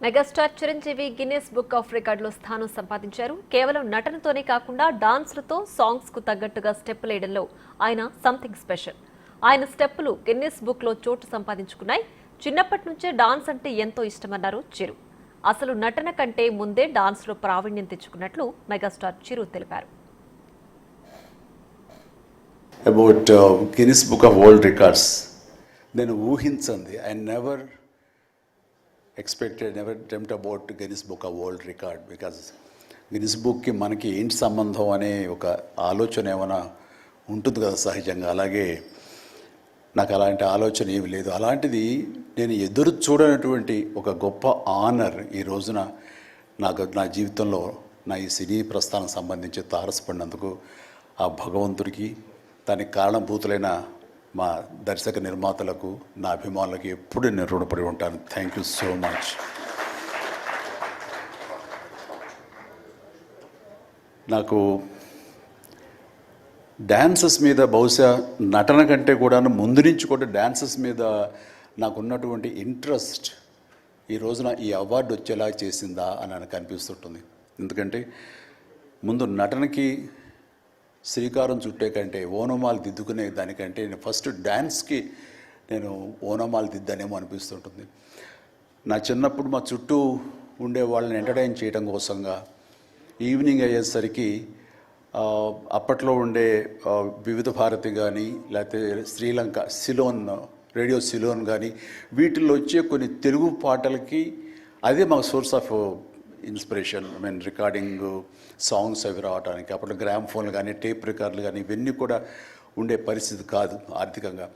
Megastar Chiranjeevi Guinness book of రికార్డులో స్థానం సంపాదించారు. కేవలం నటనతోనే కాకుండా డాన్స్లతో సాంగ్స్ కు తగ్గట్టుగా స్టెప్పులు వేయడంలో ఆయన సంథింగ్ స్పెషల్. ఆయన స్టెప్పులు గిన్నెస్ బుక్ లో చోటు సంపాదించుకున్నాయి. చిన్నప్పటి నుంచే డాన్స్ అంటే ఎంతో ఇష్టమన్నారు చిరు. అసలు నటన కంటే ముందే డాన్స్ లో ప్రావీణ్యం తెచ్చుకున్నట్లు మెగాస్టార్ చిరు తెలిపారు. About Guinness book of world records నేను ఊహించండి. I never expected, never dreamed about Guinness book of world record. Because Guinness బుక్కి మనకి ఏంటి సంబంధం అనే ఒక ఆలోచన ఏమైనా ఉంటుంది కదా సహజంగా. అలాగే నాకు అలాంటి ఆలోచన ఏమి లేదు. అలాంటిది నేను ఎదురు చూడనటువంటి ఒక గొప్ప ఆనర్ ఈ రోజున నా జీవితంలో నా ఈ సినీ ప్రస్థానం సంబంధించి తారసపడినందుకు ఆ భగవంతుడికి, దానికి కారణభూతులైన మా దర్శక నిర్మాతలకు, నా అభిమానులకు ఎప్పుడు నేను రుణపడి ఉంటాను. Thank you so much. నాకు డ్యాన్సెస్ మీద బహుశా నటన కంటే కూడా ముందు నుంచి కూడా డ్యాన్సెస్ మీద నాకున్నటువంటి ఇంట్రెస్ట్ ఈ రోజున ఈ అవార్డు వచ్చేలా చేసిందా అని నాకు అనిపిస్తుంటుంది. ఎందుకంటే ముందు నటనకి శ్రీకారం చుట్టే కంటే ఓనమాలు దిద్దుకునే దానికంటే నేను ఫస్ట్ డ్యాన్స్కి నేను ఓనమాలు దిద్దానేమో అనిపిస్తుంటుంది. నా చిన్నప్పుడు మా చుట్టూ ఉండే వాళ్ళని ఎంటర్టైన్ చేయడం కోసంగా ఈవినింగ్ అయ్యేసరికి అప్పట్లో ఉండే వివిధ భారతి కానీ, లేకపోతే శ్రీలంక సిలోన్, రేడియో సిలోన్ కానీ, వీటిల్లో వచ్చే కొన్ని తెలుగు పాటలకి అదే మాకు source of inspiration. I mean recording songs అవి రావడానికి. అప్పుడు గ్రామ్ ఫోన్లు కానీ, టేప్ రికార్డులు కానీ ఇవన్నీ కూడా ఉండే పరిస్థితి కాదు ఆర్థికంగా.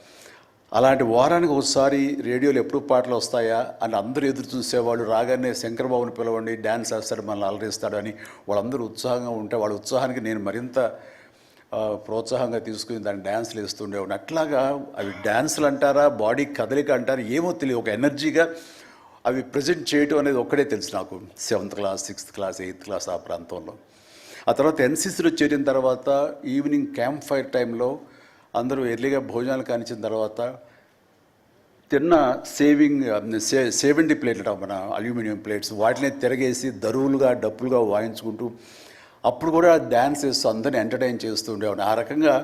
అలాంటి వారానికి ఒకసారి రేడియోలో ఎప్పుడు పాటలు వస్తాయా అని అందరూ ఎదురు చూసేవాళ్ళు. రాగానే శంకర్బాబుని పిలవండి, డ్యాన్స్ వేస్తాడు, మనల్ని అలరిస్తాడు అని వాళ్ళందరూ ఉత్సాహంగా ఉంటే వాళ్ళ ఉత్సాహానికి నేను మరింత ప్రోత్సాహంగా తీసుకుని దాన్ని డ్యాన్స్లు వేస్తుండేవాడిని. అట్లాగా అవి డ్యాన్సులు అంటారా, బాడీ కదలిక అంటారా ఏమో తెలియదు, ఒక ఎనర్జీగా అవి ప్రజెంట్ చేయటం అనేది ఒక్కడే తెలుసు నాకు. 7th class, 6th class, 8th class ఆ ప్రాంతంలో. ఆ తర్వాత ఎన్సీసీలో చేరిన తర్వాత ఈవినింగ్ క్యాంప్ ఫైర్ టైంలో అందరూ ఎర్లీగా భోజనాలు కానిచ్చిన తర్వాత తిన్న 70 ప్లేట్లు మన అల్యూమినియం ప్లేట్స్, వాటిని తిరగేసి దరువులుగా డప్పులుగా వాయించుకుంటూ అప్పుడు కూడా డ్యాన్స్ చేస్తూ అందరినీ ఎంటర్టైన్ చేస్తూ ఉండేవాడు. ఆ రకంగా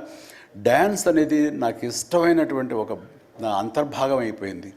డ్యాన్స్ అనేది నాకు ఇష్టమైనటువంటి ఒక నా అంతర్భాగం అయిపోయింది.